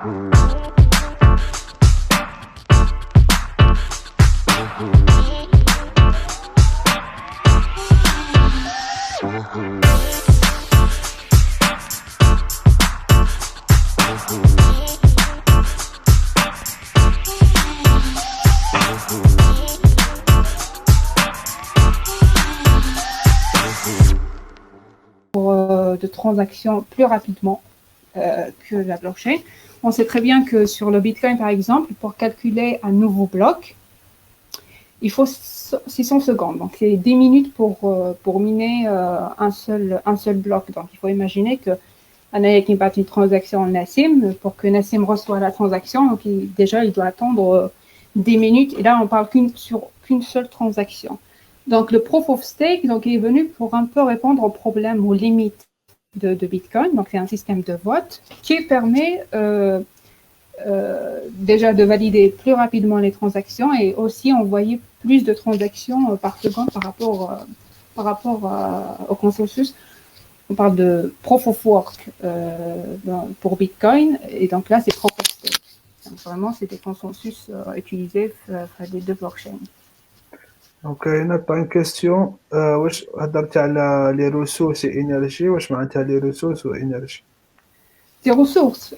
De transactions plus rapidement que la blockchain. On sait très bien que sur le Bitcoin, par exemple, pour calculer un nouveau bloc, il faut 600 secondes. Donc, c'est 10 minutes pour miner un seul bloc. Donc, il faut imaginer que qui bat une transaction en Nassim, pour que Nassim reçoive la transaction, donc déjà, il doit attendre 10 minutes. Et là, on parle qu'une seule transaction. Donc, le Proof of Stake, donc, il est venu pour un peu répondre aux problèmes, aux limites de Bitcoin. Donc, c'est un système de vote qui permet déjà de valider plus rapidement les transactions et aussi envoyer plus de transactions par seconde par rapport au consensus. On parle de Proof of Work pour Bitcoin, et donc là, c'est Proof of Stake. Donc, vraiment, c'est des consensus utilisés par les deux blockchains. Donc, pas une question. واش هضرتي على les ressources et énergie واش معناتها les ressources ou énergie? Des ressources,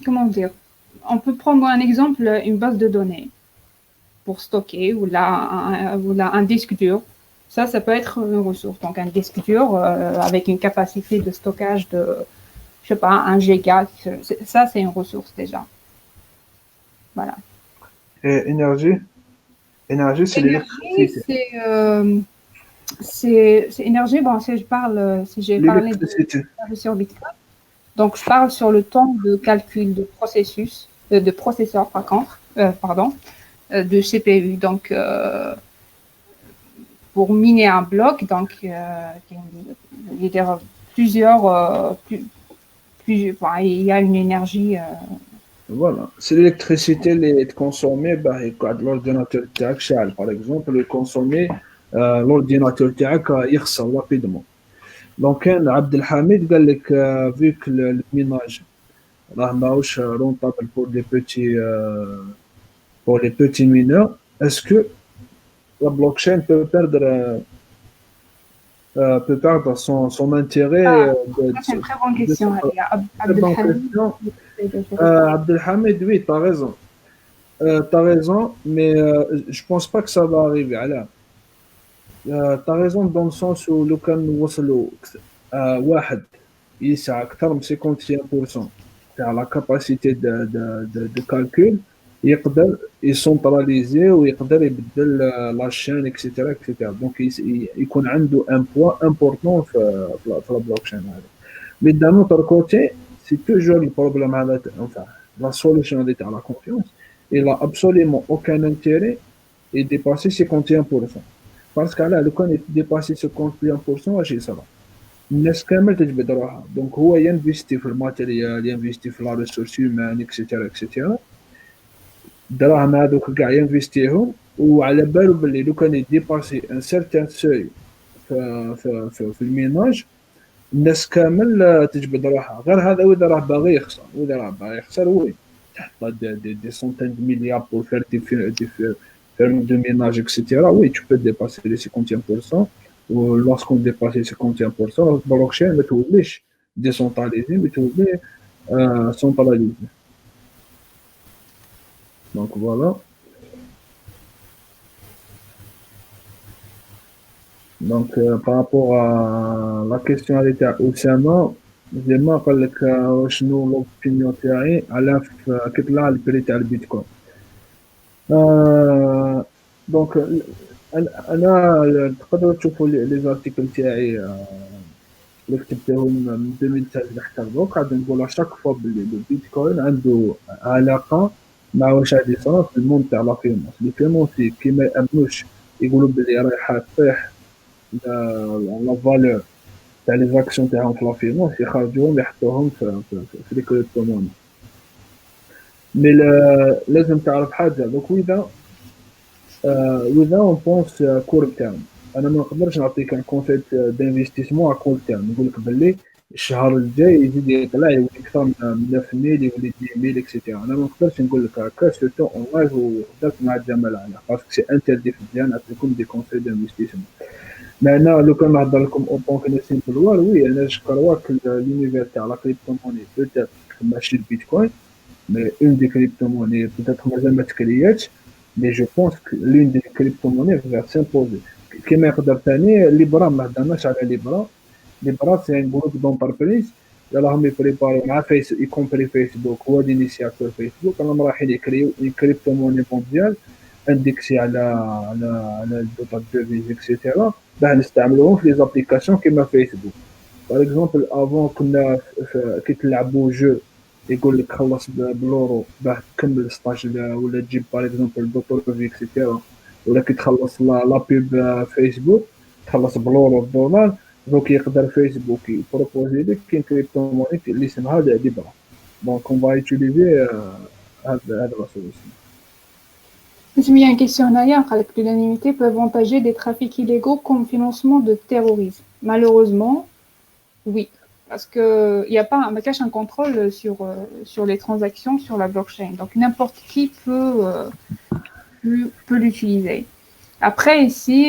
comment dire? On peut prendre un exemple, une base de données pour stocker, ou là un disque dur. Ça peut être une ressource. Donc, un disque dur avec une capacité de stockage de, je sais pas, 1 giga. Ça, c'est une ressource déjà. Voilà. Et énergie? Énergie, c'est l'électricité. C'est énergie. Bon, si j'ai parlé de sur Bitcoin, donc je parle sur le temps de calcul de processeur par contre, de CPU. Donc, pour miner un bloc, donc il y a il y a une énergie. Voilà, c'est l'électricité qui est consommée par l'ordinateur تاعك شاعل. Par exemple, le consommer l'ordinateur تاعك يخسر rapidement. Donc, كان عبد الحميد قال لك vu que le minage راه ماهوش rentable pour les petits mineurs, est-ce que la blockchain peut perdre son intérêt? C'est une très bonne question. Abdelhamid, oui, tu as raison. Tu as raison, mais je pense pas que ça va arriver. Tu as raison dans le sens où le cas nous واحد يسعى أكثر من 51% تاع la capacité de calcul يقدر يسنتراليزي ويقدر يبدل لا شين اكسيتيرا اكسيتيرا. دونك يكون عنده ان بوان امبورطون في البلوكشين هذا. مي دان اوتر كوتي سي توجور البروبليم هذا enfin la solution هذه تاع لا كونفيونس il a absolument aucun intérêt et dépasser 51%. باسكو علاه لو كان ديباسي 51% واش يصرا الناس كامل تجبد روحها. دونك هو ينفيستي في الماتيريال، ينفيستي في لا ريسورس هيومان اكسيتيرا اكسيتيرا. الدراهم هذوك كاع ينفيستيهم وعلى بالو باللي لو كان يديباسي ان سيرتان سوي في الميناج الناس كامل تجبد روحها. غير هذا واذا راه باغي يخسر، واذا راه باغي يخسر وي تحط دي سونتين دو مليار بور فير دي ferme de ménage, etc. Oui, tu peux dépasser les 51%. Ou lorsqu'on dépasse les 51%, la blockchain va tout décentraliser, mais tout centraliser. Donc voilà. Donc par rapport à la question à l'état Oussama, vraiment, شنو l'opinion تاعي على كتطلع البري تاع البيتكوين. دونك انا تقدروا تشوفوا لي زارتيكل تاعي اللي كتبتهم من 2016 حتى لدروك قاعد نقول شاك فوا بلي البيتكوين عنده علاقه مع واش غادي يصرا في الموند تاع لا فينونس. لي فينونسي كي ما يامنوش يقولوا بلي رايحه تطيح لا فالور تاع لي زاكسيون تاعهم في لا فينونس يخرجوهم يحطوهم في لي كريبتو موني. مي لازم تعرف حاجه. دوك وإذا اون بونس كور تيرم، انا ما نقدرش نعطيك ان كونسيبت دانفستيسمون ا كور تيرم نقول لك باللي الشهر الجاي يزيد يطلع يولي أكثر من 9000 يولي 10000 اكسيتيرا. أنا ما نقدرش نقول لك هكا سيرتو أون لايف وهدرت مع الجمال على باسكو سي انتردي في الديان نعطيكم دي كونساي دانفستيسمون. مي أنا لو كان نهضر لكم أون طونك ناس سيمبل وار وي أنا جو كروا كو لونيفير تاع لا كريبتو موني بوتيتر ماشي البيتكوين مي اون دي كريبتو موني بوتيتر مازال ما تكرياتش مي جو بونس لون دي كريبتو موني فيغ سامبوزي كيما يقدر ثاني ليبرا ما هضرناش على ليبرا. ليبرا سي ان جروب دونتربريز راهم يبريباريو مع يكومبري فيسبوك هو دينيسياتور فيسبوك راهم رايحين يكريو اون كريبتو موني مونديال اندكسي على الدوتا ديفيز اكسيتيرا باه نستعملوهم في لي زابليكاسيون كيما فيسبوك. باغ اكزومبل افون كنا كي تلعبوا جو يقول لك خلص بالورو باه تكمل ستاج ولا تجيب باغ اكزومبل دوتور في اكسيتيرا ولا كي تخلص لا بيب فيسبوك تخلص بالورو الدولار. دونك يقدر فيسبوك يبروبوزي لك كاين كريبتو موني اللي اسمها ليبرا. دونك اون فا يوتيليزي هاد لا سوليسيون. Il y a une question derrière, que l'unanimité peut avantager des trafics illégaux comme financement de terrorisme. Malheureusement, oui. Parce qu'il n'y a pas un cache un contrôle sur les transactions sur la blockchain. Donc n'importe qui peut l'utiliser. Après, ici,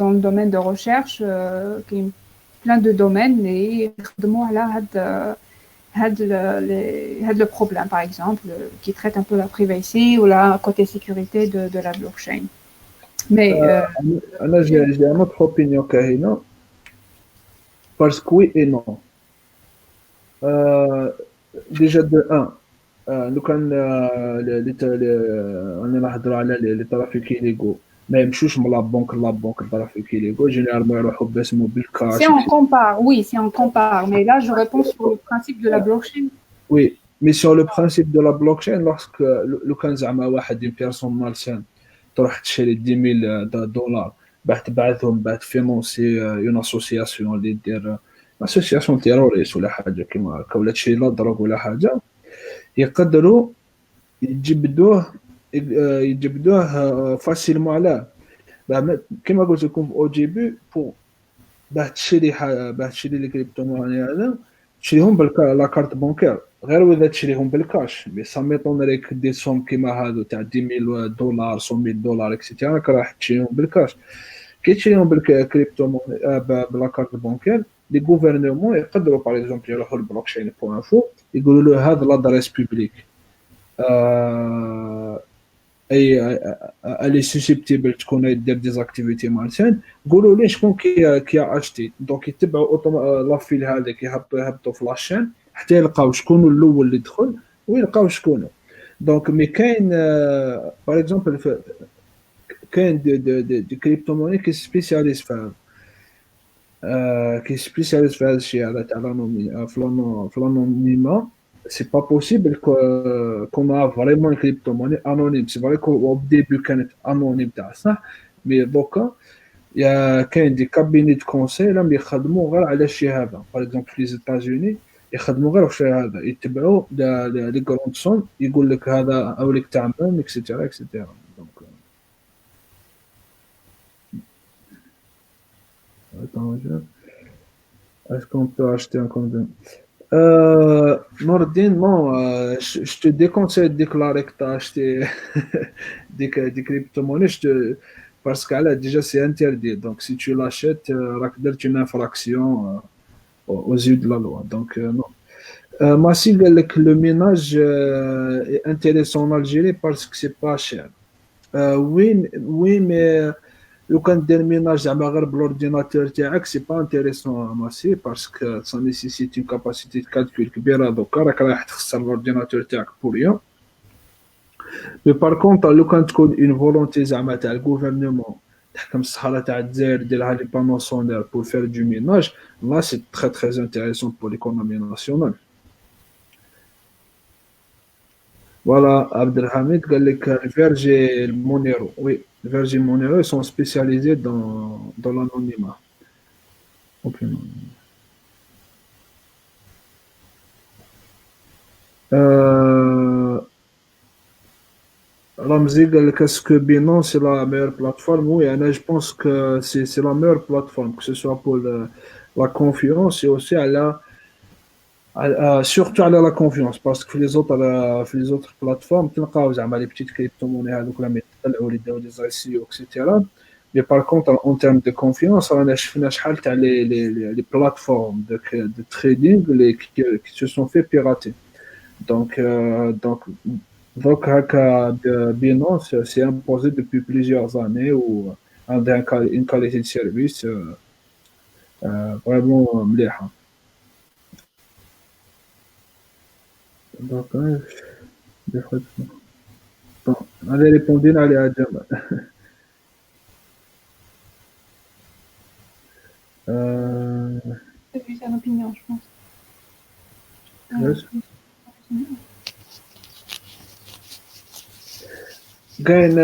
dans le domaine de recherche, il y a plein de domaines et le problème, par exemple, qui traite un peu la privacy ou la côté sécurité de la blockchain. Mais انا جي ان اوتر اوبينيون كاينه باسكو وي اي نو. ديجا دو ان لو كان انا نهضروا على لي ترافيك ليغو ما يمشوش من لابونك الترافيك ليغو جينيرالمون يروحوا باسمو بالكاش. Si on compare, oui, si on compare. Mais là, je réponds sur le principe de la blockchain. Oui, mais sur le principe de la blockchain, lorsque لو كان زعما واحد اون بيرسون مالسان تروح تشري 10000 دولار باه تبعثهم باه تفينونسي اون اسوسياسيون اللي دير اسوسياسيون تيروريست ولا حاجه كيما هكا ولا تشري لا دروغ ولا حاجه يقدروا يجبدوه فاسيلمون على كيما قلت لكم او جيبي باه تشري لي كريبتو موني هذا تشريهم لا كارت بانكير غير واذا تشريهم بالكاش. مي سا ميطونريك دي سوم كيما هادو تاع 10000 دولار 100000 دولار اكسيتيرا راح تشريهم بالكاش. كي تشريهم بالكريبتو موني بلا كارت بانكير لي غوفرنمون يقدروا باغ اكزومبل يروحوا للبلوكشين بو انفو يقولوا له هذا لادريس بوبليك اي الي سوسيبتيبل تكون يدير ديزاكتيفيتي مالسان قولوا لي شكون كي اشتي. دونك يتبعوا لافيل هذاك يهبطوا في لاشين حتى يلقاو شكون الاول اللي دخل ويلقاو شكونه. دونك مي كاين باغ اكزومبل كاين دي كريبتو موني كي سبيسياليست في في هذا الشيء هذا تاع في الانونيما. سي با بوسيبل كون فريمون كريبتو موني انونيم. سي فري كو او ديبي كانت انونيم تاع صح مي دوكا يا كاين دي كابيني دو كونساي راهم يخدموا غير على الشيء هذا. باغ اكزومبل في زيتازوني يخدموا غير في الشيء هذا يتبعوا لي كروند سون يقول لك هذا اوليك تاع من اكسيتيرا اكسيتيرا. دونك attends est-ce qu'on peut acheter un compte Nordin, non, je te déconseille de déclarer que tu as acheté des crypto-monnaies parce que là, déjà, c'est interdit. Donc, si tu l'achètes, tu as une infraction aux yeux de la loi. Donc, non. Massi, le ménage est intéressant en Algérie parce que c'est pas cher. Oui, mais لو كان دير ميناج زعما غير بالورديناتور تاعك سي با انتريسون ماسي باسكو سا نيسيسيت اون كاباسيتي دو كالكول كبيره. دوكا راك رايح تخسر الورديناتور تاعك بور ريان. مي بار كونطر لو كان تكون اون فولونتي زعما تاع الغوفرنمون تحكم الصحراء تاع الجزائر ديرها لي بانو سونير بور فير دو ميناج لا سي تري تري انتريسون بور ليكونومي ناسيونال. Voilà, Abdelhamid قال لك Verge et Monero. Oui, Verge et Monero ils sont spécialisés dans l'anonymat. Okay. Ramzi قال لك est-ce que Binance c'est la meilleure plateforme? Oui, je pense que c'est la meilleure plateforme, que ce soit pour la confiance et aussi Surtout على la confiance parce que les autres plateformes تلقاو زعما les petites crypto-monnaies هذوك لما يطلعوا اللي يداو des ICO etc. Mais par contre en termes de confiance رانا شفنا شحال تاع les plateformes de trading qui se sont fait pirater. Donc donc هكا Binance s'est imposé depuis plusieurs années où une qualité de service vraiment مليحة. Donc des fois, bon, allez répondre à Jamal. Euh, C'est juste une opinion, je pense. yes. Gain,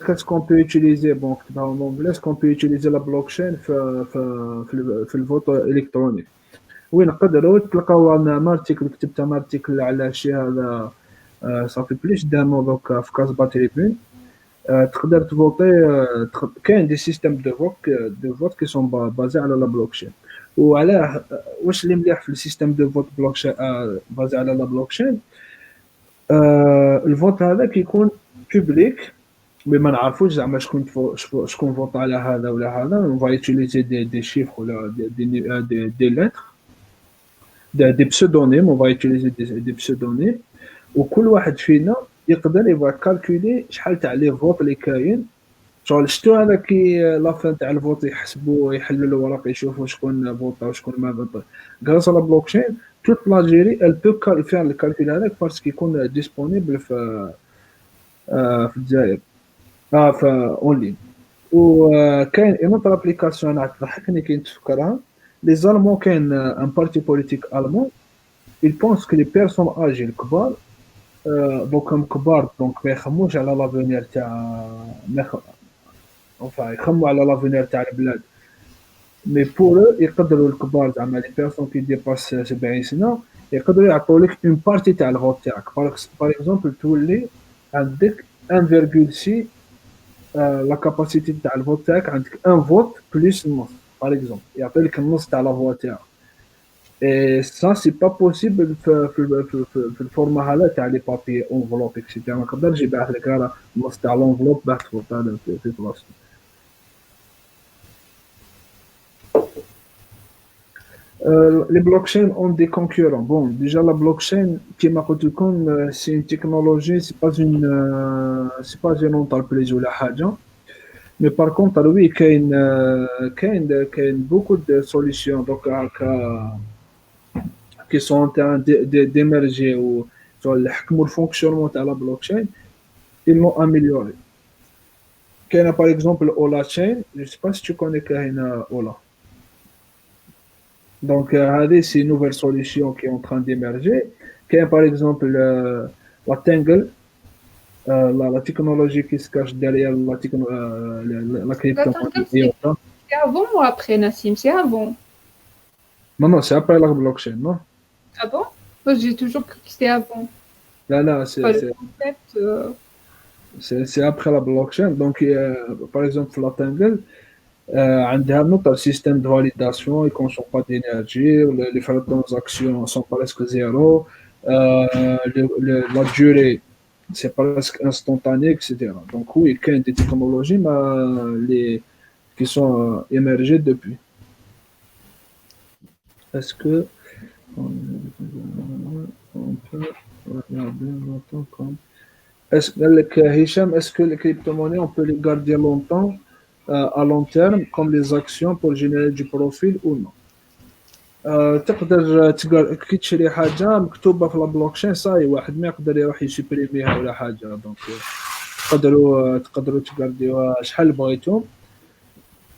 qu'est-ce qu'on peut utiliser? Bon, dans l'anglais, est-ce qu'on peut utiliser la blockchain في le vote électronique? وين نقدروا تلقاو انا ارتيكل كتبت انا ارتيكل على الشيء هذا صافي بليش دامو دوك في كاس باتريبين تقدر تفوتي كاين دي سيستيم دو فوت كي سون بازي على لا بلوكشين وعلاه واش اللي مليح في السيستيم دو فوت بلوكشين بازي على لا بلوكشين الفوت هذا كيكون بوبليك بما نعرفوش زعما شكون فوت على هذا ولا هذا اون فاي يوتيليزي دي شيفر ولا دي لتر des pseudonymes, on va utiliser des pseudonymes وكل واحد فينا يقدر يبغى كالكولي شحال تاع لي فوت اللي كاين شغل شتو هذا كي لافان تاع الفوت يحسبوا يحلوا الورق يشوفوا شكون فوتا وشكون ما فوتا غراس على بلوكشين توت لاجيري ال بو فير الكالكول هذاك باسكو يكون ديسپونيبل في الجزائر في اون لين وكاين اون اوتر ابليكاسيون انا تضحكني كي نتفكرها لي زالمون كاين ان بارتي بوليتيك المون il pense que les personnes âgées الكبار دوكم كبار دونك ما يخموش على لافونير تاع يخموا على لافونير تاع البلاد مي بور يقدروا الكبار زعما لي بيرسون كي ديباس 70 سنه يقدروا يعطوا لك اون بارتي تاع الفوت تاعك باغ اكزومبل تولي عندك 1.6 لا كاباسيتي تاع الفوت تاعك عندك ان فوت بلس النص باغ اكزومبل يعطي لك النص تاع لا فوا تاعك Et ça, c'est pas possible في الفورما هذا تاع لي بابي انفلوب اكسيتيرا ما نقدرش يبعث لك راه النص تاع الانفلوب باش تفوت هذا في بلاصتو. Les blockchains ont des concurrents. Bon, déjà la blockchain, كما قلت لكم, c'est une technologie, c'est pas une entreprise ولا حاجة. Mais par contre, oui, كاين beaucoup de solutions donc qui sont en train d'émerger ou le fonctionnement de la blockchain, ils l'ont amélioré. Par exemple Ola Chain, je ne sais pas si tu connais Ola. Donc, c'est une nouvelle solution qui est en train d'émerger. Par exemple la Tangle, la technologie qui se cache derrière la crypto-monnaie. C'est avant ou après, Nassim? C'est avant. Non, c'est après la blockchain, non? Ah bon? Moi, j'ai toujours cru que c'était avant. Là, Le concept, c'est après la blockchain. Donc, par exemple, la Tangle, عندها notre système de validation, ils ne consomment pas d'énergie, les frais de transaction sont presque zéro, la durée, c'est presque instantané, etc. Donc, oui, il y a des technologies qui sont émergées depuis. Est-ce que on peut regarder longtemps comme... Hicham, est-ce que les crypto-monnaies, on peut les garder longtemps à long terme comme les actions pour générer du profit ou non? تقدر كي تشري حاجه مكتوبه في البلوكشين صاي واحد ما يقدر يروح يسوبريميها ولا حاجه دونك تقدروا تقدروها شحال بغيتو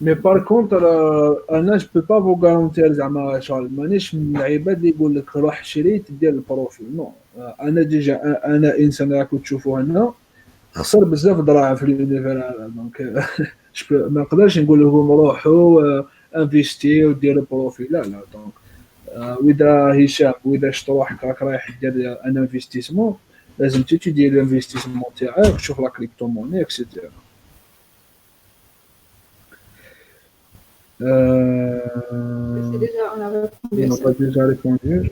مي بار كونتر انا جو بو با فو غارونتير زعما شغل مانيش من العباد اللي يقول لك روح شري تدير البروفيل نو انا ديجا انا انسان راكم تشوفوا هنا خسر بزاف دراهم في اليونيفر هذا دونك ما نقدرش نقول لهم روحوا انفيستي وديروا بروفيل لا دونك واذا هشام واذا شفت روحك راك رايح دير ان انفستيسمون لازم تدير الانفستيسمون تاعك تشوف لا كريبتو موني اكسيتيرا. C'est Euh, déjà, on a répondu à on ça. a déjà répondu.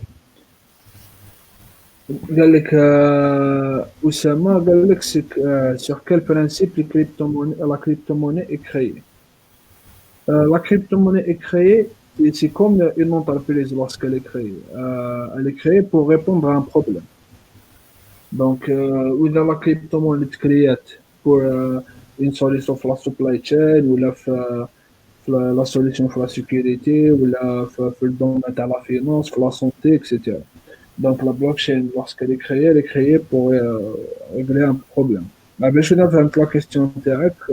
قال لك أسامة قال لك sur quel principe la crypto-monnaie est créée. La crypto-monnaie est créée, et c'est comme une entreprise lorsqu'elle est créée. Elle est créée pour répondre à un problème. Donc, وإذا la crypto-monnaie est créée pour une solution pour la supply chain ou la solution pour la sécurité ou pour le domaine de la finance, pour la santé, etc. Donc, la blockchain, lorsqu'elle est créée pour régler un problème. Mais je vais faire la question directe.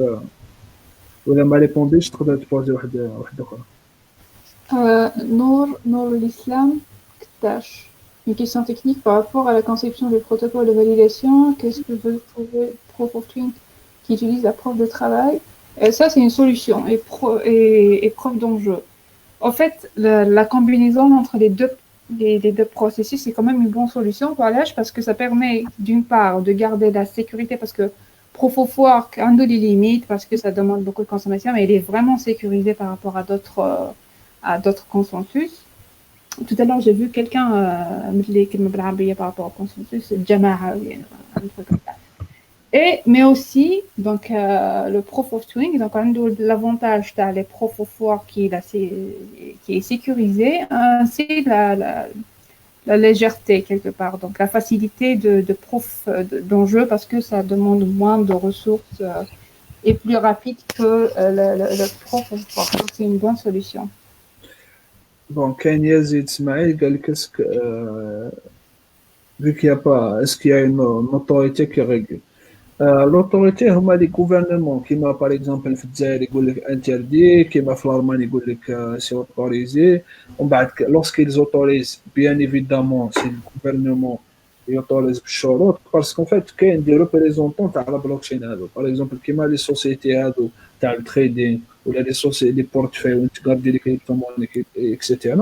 وإذا ما ريبونديش تقدر تبوزي واحدة أخرى. Nour l'Islam Ktash. Une question technique par rapport à la conception du protocole de validation. Qu'est-ce que vous trouvez Proof of Twin qui utilise la preuve de travail? Et ça, c'est une solution et preuve d'enjeu. En fait, la combinaison entre les deux processus, c'est quand même une bonne solution pour l'âge parce que ça permet d'une part de garder la sécurité parce que Proof of Work a des limites parce que ça demande beaucoup de consommation, mais il est vraiment sécurisé par rapport à d'autres consensus. Tout à l'heure, j'ai vu quelqu'un qui me parlait par rapport au consensus, Jama'a, un truc comme ça. Mais aussi, donc, le Proof of Twin, donc, on a l'avantage de les Proof of Work qui est sécurisé, c'est la légèreté quelque part, donc la facilité de proof d'enjeu parce que ça demande moins de ressources et plus rapide que le Proof of Work. Donc, c'est une bonne solution. Bon, كاين يزيد اسماعيل قال لك vu qu'il y a pas, est-ce qu'il y a une autorité qui régule? L'autorité هما les gouvernements كيما par exemple في الجزائر يقول لك interdit كيما في الألمان يقول لك c'est autorisé ومن بعد lorsqu'ils autorisent bien évidemment c'est le gouvernement يautorise بالشروط parce qu'en fait كاين des représentants تاع la blockchain هذو par exemple كيما les sociétés هذو تاع التريدين ولا les sociétés les portefeuilles وين تقدر لي كريبتوموني etc.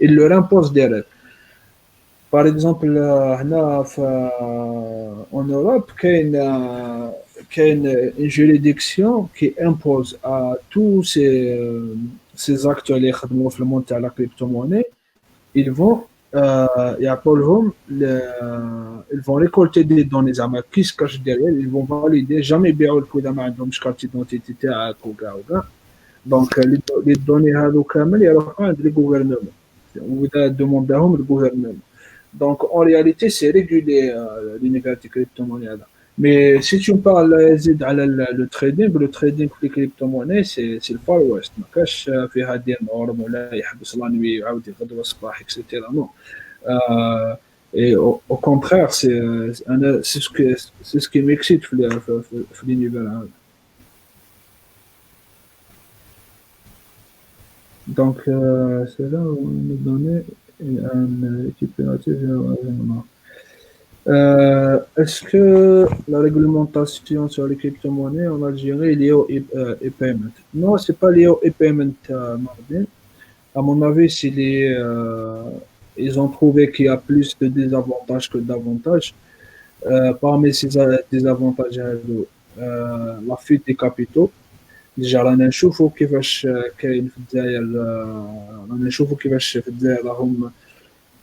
ils leur imposent des règles. Par exemple, en Europe, il y a une juridiction qui impose à tous ces acteurs qui travaillent dans le monde de la crypto-monnaie, ils vont, ils vont récolter des données qui se cachent derrière, ils vont valider, jamais bien le coup d'amende dans une carte d'identité à Koga. Donc, les données à l'OCAML, il y a les gouvernements. On va demander à le gouvernement. Donc, en réalité, c'est régulé l'univers des crypto-monnaies. Mais si tu me parles le trading, le trading des crypto-monnaies, c'est le Far West. ما كاش فيها دير نورم ولا يحبس لا نوي ويعاود يغدو الصباح etc. Non. Et au contraire, c'est ce qui m'excite dans l'univers. Donc, c'est là où on nous donnait un équipementier. Est-ce que la réglementation sur les crypto-monnaies en Algérie est liée au e-payment? Non, c'est pas lié au e-payment, Marvin. À mon avis, ils ont trouvé qu'il y a plus de désavantages que d'avantages. Parmi ces désavantages, la fuite des capitaux. déjà رانا نشوفوا كيفاش كاين في الجزائر رانا نشوفوا كيفاش في الجزائر راهم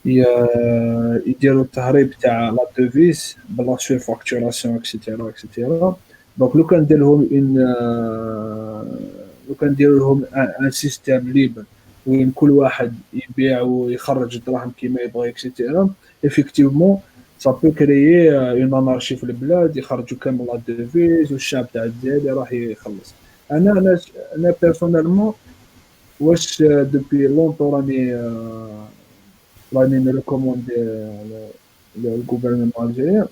يديروا التهريب تاع لا دوفيز بلا سور فاكتوراسيون اكسيتيرا اكسيتيرا دونك لو كان ندير لهم لو كان ندير لهم ان سيستيم ليبر وين كل واحد يبيع ويخرج الدراهم كيما يبغي اكسيتيرا افيكتيفمون ça peut créer une anarchie في البلاد يخرجوا كامل لا دوفيز والشعب تاع الجزائر راح يخلص. انا بيرسونيلمون واش دوبي لونطون راني نريكوموندي le gouvernement algérien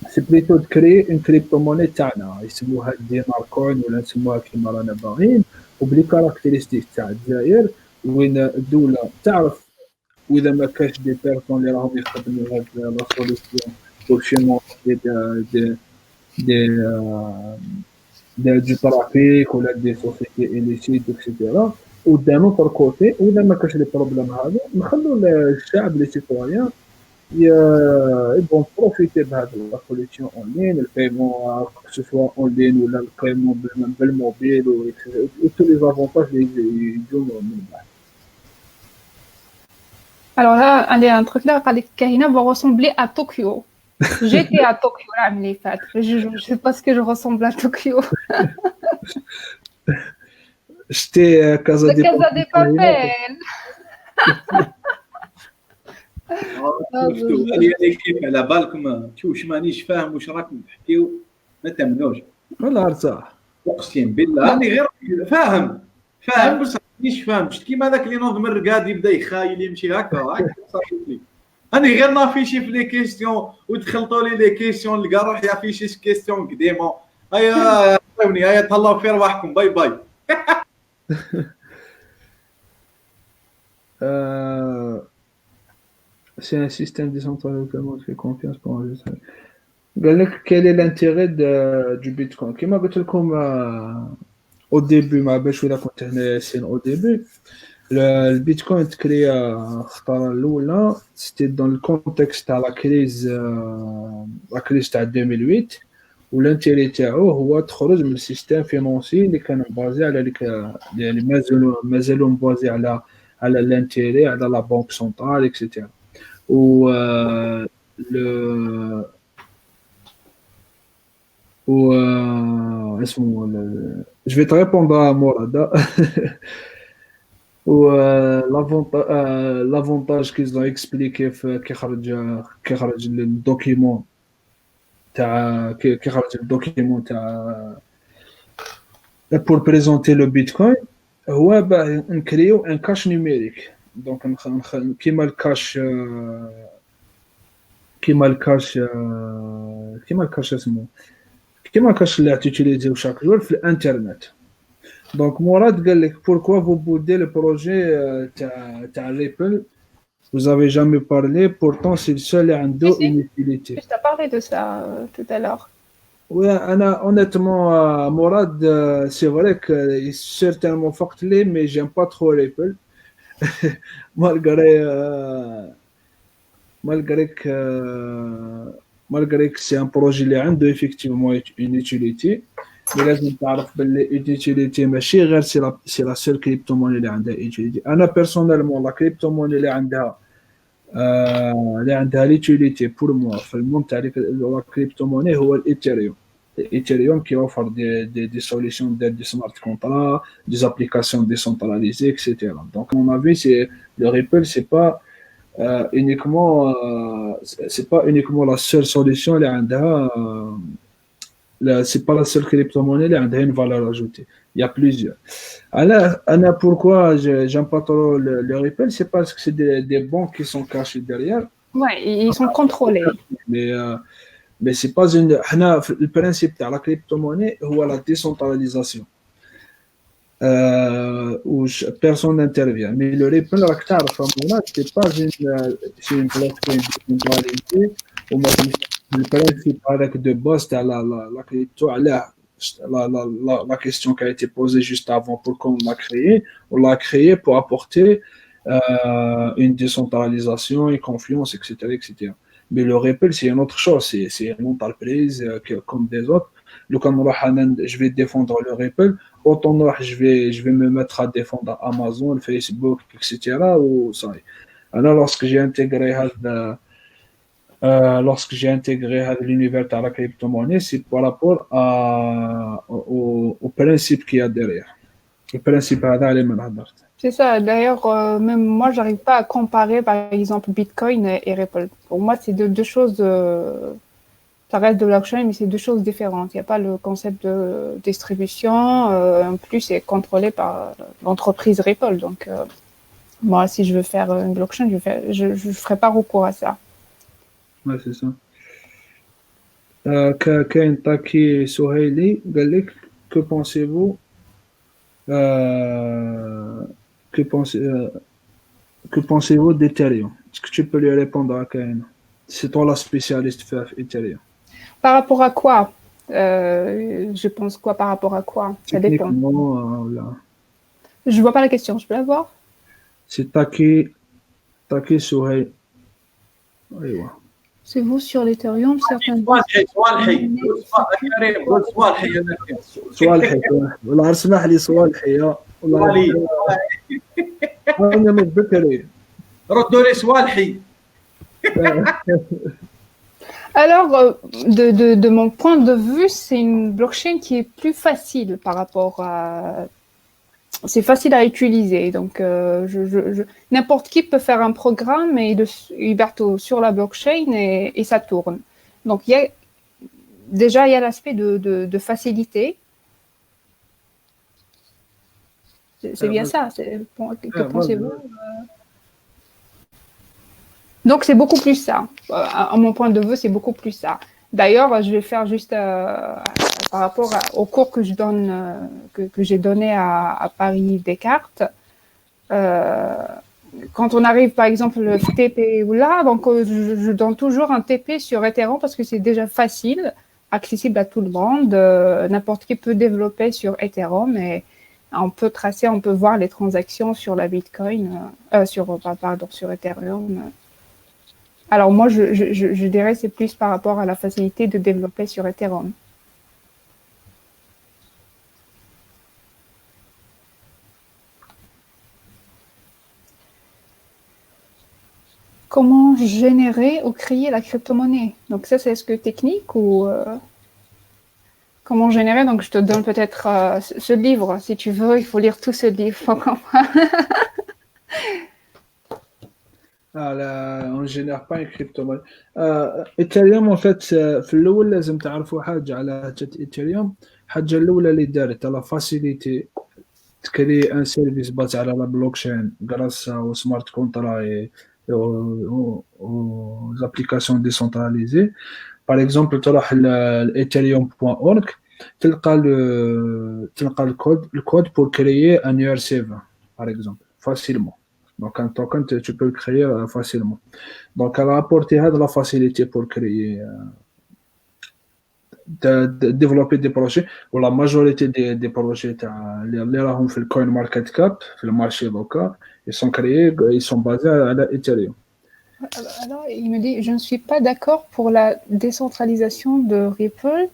c'est plutôt de créer une crypto-monnaie تاعنا يسموها دينار كوين ولا نسموها كيما رانا باغيين وبلي كاركتيرستيك تاع الجزائر وين الدوله تعرف واذا ما كاش دي بيرسون اللي راهم يخدموا هاد لا سوليسيون بور فينونس دي دي du trafic ولا دي سوسيتي illicite etc. قدامه بار كوتي واذا ما كاش لي بروبليم هذا نخلوا الشعب لي سيتويان Ils vont profiter de la solution en ligne, le paiement, que ce soit en ligne ou le paiement mobile, ou tous les avantages du mobile. Alors là, un truc là, Kahina va ressembler à Tokyo. J'étais à Tokyo l'année faite. Je sais pas ce que je ressemble à Tokyo. J'étais à Casa La de Casa de Papel. Papel. شفتوا هذه ليكيب على بالكم شوف مانيش فاهم واش راكم تحكيو ما تمنوش ولا ارتاح اقسم بالله راني غير فاهم بصح مانيش فاهم شفت كيما هذاك اللي نوض من الرقاد يبدا يخايل يمشي هكا صافي لي راني غير نافيشي في لي كيستيون ودخلتوا لي لي كيستيون نلقى روحي افيشي كيستيون قديمه هيا عاوني هيا تهلاو في رواحكم باي باي C'est un système décentralisé auquel on fait confiance pour enregistrer. Quel est l'intérêt du Bitcoin? Comme je l'ai dit au début, au début, le Bitcoin est créé c'était dans le contexte de la crise de 2008, où l'intérêt était de le système financier qui est basé à l'intérêt, à la banque centrale, etc. Ou le ou je vais te répondre à Morada. Ou l'avantage qu'ils ont expliqué qui le document pour présenter le Bitcoin, هو نكريو un cache numérique. Donc كيما الكاش اسمه كيما الكاش اللي تيوتيليزيو شاك جور في الانترنت. دونك مراد قال لك pourquoi vous boudez le projet تاع Ripple, vous avez jamais parlé, pourtant c'est le seul qui a une utilité. Tu as parlé de ça tout à l'heure. Ouais, honnêtement, Morad, c'est vrai que certainement fortelé, mais j'aime pas trop Ripple. malgré que c'est un projet qui a effectivement une utilité, mais là, je تعرف l'utilité ماشي غير c'est la seule crypto-monnaie اللي عندها utilité. أنا personnellement la crypto-monnaie اللي عندها l'utilité pour moi في المهم تاع la crypto-monnaie هو الإيثيريوم. Ethereum qui offre des solutions d'aide de smart contracts, des applications décentralisées, etc. Donc, à mon avis, le Ripple, c'est pas uniquement la seule solution, c'est pas la seule crypto-monnaie, elle a une valeur ajoutée. Il y a plusieurs. Alors, pourquoi j'aime pas trop le Ripple, c'est parce que c'est des banques qui sont cachées derrière. Ouais, ils sont contrôlés. Mais c'est pas le principe de la crypto-monnaie ou la décentralisation. Où personne n'intervient. Mais le Ripple, c'est pas une plateforme décentralisée où le principe avec de base de la crypto, la question qui a été posée juste avant, pourquoi on l'a créé? On l'a créé pour apporter une décentralisation, une confiance, etc., etc. Mais le Ripple, c'est une autre chose. C'est une entreprise comme des autres. Donc, je vais défendre le Ripple. Autant je vais me mettre à défendre Amazon, Facebook, etc. Ou ça. Alors, lorsque j'ai intégré l'univers de la crypto-monnaie, c'est par rapport au principe qu'il y a derrière. Le principe c'est ça. D'ailleurs, même moi, j'arrive pas à comparer, par exemple, Bitcoin et Ripple. Pour moi, c'est deux choses. Ça reste de blockchain, mais c'est deux choses différentes. Il n'y a pas le concept de distribution. En plus, c'est contrôlé par l'entreprise Ripple. Donc, moi, si je veux faire une blockchain, je ferai pas recours à ça. Ouais, c'est ça. كاين Taki Souhaili قال لك que pensez-vous que pensez-vous d'Ethereum? Est-ce que tu peux lui répondre à Kaina? C'est toi la spécialiste de Ethereum. Par rapport à quoi? Je pense quoi par rapport à quoi? Ça dépend. Je vois pas la question, je peux la voir? C'est Taki Souhaili. ايوا C'est vous sur l'Ethereum, certains صوالحي كريم قول صوالحي انا صوالحي والله اسمح لي صوالحي والله انا متذكري ردوا لي صوالحي. Alors, de mon point de vue, c'est une blockchain qui est plus facile par rapport à... C'est facile à utiliser. Donc, n'importe qui peut faire un programme et Huberto sur la blockchain et ça tourne. Donc, déjà, il y a l'aspect de facilité. C'est bien ça. Que pensez-vous? Donc, c'est beaucoup plus ça. À mon point de vue, c'est beaucoup plus ça. D'ailleurs, je vais faire juste par rapport au cours que je donne, que j'ai donné à Paris Descartes. Quand on arrive, par exemple, le TP ou là, donc je donne toujours un TP sur Ethereum parce que c'est déjà facile, accessible à tout le monde. N'importe qui peut développer sur Ethereum et on peut tracer, on peut voir les transactions sur la Bitcoin, sur Ethereum. Alors moi, je dirais que c'est plus par rapport à la facilité de développer sur Ethereum. Comment générer ou créer la crypto-monnaie? Donc ça, c'est ce que technique ou comment générer? Donc je te donne peut-être ce livre, si tu veux, il faut lire tout ce livre. on ne génère pas une crypto-monnaie. Ethereum, en fait, في الأول لازم تعرفوا حاجة على Ethereum. الحاجة الأولى اللي دارت على facilité تكري un service basé على la blockchain grâce aux smart contracts et aux applications décentralisées. Par exemple, تروح ethereum.org تلقى le code pour créer un URL par exemple, facilement. Donc, un token, tu peux le créer facilement. Donc, elle a apporté de la facilité pour créer, développer des projets. Ou la majorité des projets, les rahum fait le coin market cap, fait le marché local, ils sont créés, ils sont basés à Ethereum. Alors, il me dit, je ne suis pas d'accord pour la décentralisation de Ripple.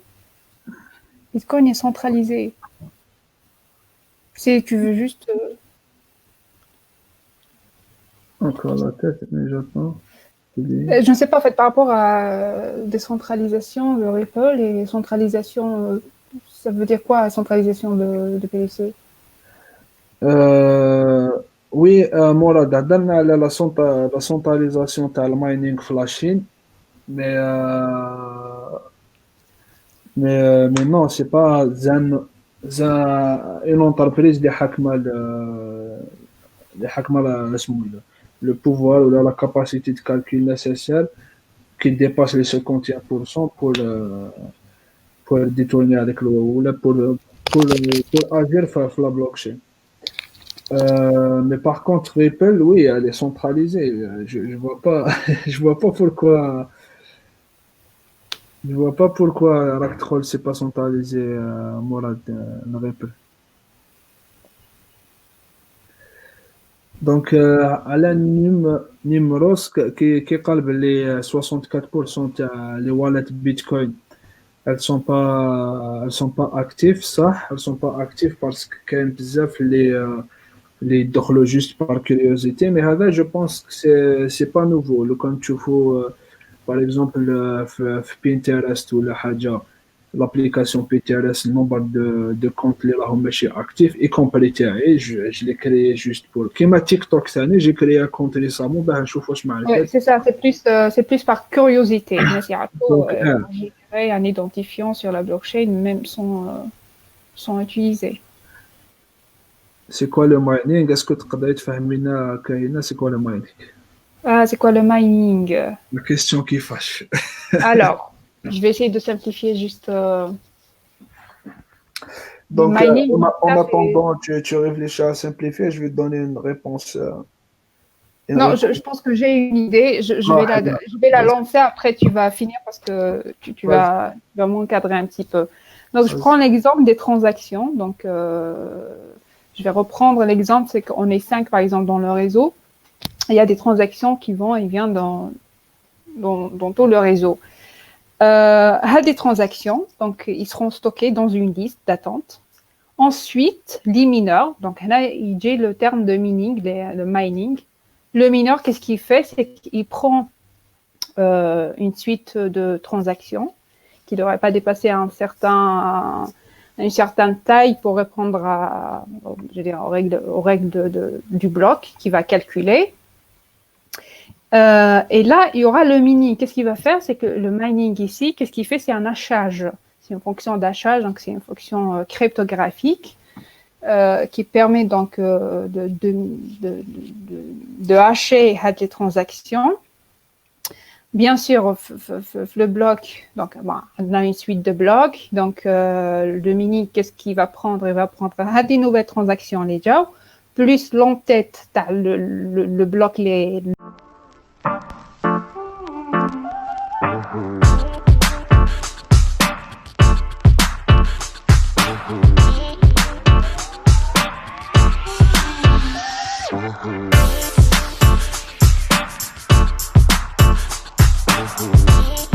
Bitcoin est centralisé. Si tu veux juste... Encore la tête, mais j'attends. Je ne sais pas, en fait, par rapport à décentralisation de Ripple et centralisation, ça veut dire quoi, centralisation de PLC? Oui, Morad, هضرنا على la centralisation تاع الماينينغ في لاشين mais non, c'est pas une entreprise اللي حاكمه le pouvoir ou la capacité de calcul nécessaire qui dépasse les 51% pour détourner avec ou pour agir sur la blockchain. Mais par contre, Ripple, oui, elle est centralisée. Je vois pas, je vois pas pourquoi Raktroll c'est pas centralisé, Morad, Ripple. Donc, على نيمروس qui قال les 64% les wallets Bitcoin elles sont pas actives صح elles sont pas actives parce que كاين بزاف les يدخلوا juste par curiosité mais هذا je pense que c'est pas nouveau le quand tu fais par exemple في Pinterest ou la حاجة l'application Pinterest le nombre de comptes اللي راهم ماشي actifs y compris تاعي je l'ai créé juste pour كيما TikTok ثاني j'ai créé un compte récemment باه نشوف واش مع Ouais, c'est ça, c'est plus par curiosité. Générer un identifiant sur la blockchain même sans utiliser. C'est quoi le mining? Est-ce que تقدري تفهمينا كاينه c'est quoi le mining? Ah, c'est quoi le mining? La question qui fâche. Alors, je vais essayer de simplifier juste. Donc, mining, en attendant, tu réfléchis à simplifier, je vais te donner une réponse. Non, je pense que j'ai une idée. Je vais la lancer, après tu vas finir parce que tu vas m'encadrer un petit peu. Donc, je prends l'exemple des transactions. Donc, je vais reprendre l'exemple, c'est qu'on est 5 par exemple dans le réseau. Il y a des transactions qui vont et viennent dans tout le réseau. Des transactions, donc ils seront stockés dans une liste d'attente. Ensuite, les mineurs, donc là, il y a le terme de mining, le mining. Le mineur, qu'est-ce qu'il fait? C'est qu'il prend une suite de transactions qui ne devrait pas dépasser une certaine taille pour répondre aux règles du bloc qu'il va calculer. Et là, il y aura le mining. Qu'est-ce qu'il va faire? C'est que le mining ici, qu'est-ce qu'il fait? C'est un hachage. C'est une fonction d'hachage, donc c'est une fonction cryptographique qui permet donc de hacher les transactions. Bien sûr, le bloc, donc on a une suite de blocs. Donc le mining, qu'est-ce qu'il va prendre? Il va prendre des nouvelles transactions les jobs, plus l'entête, le bloc les Mm-hmm.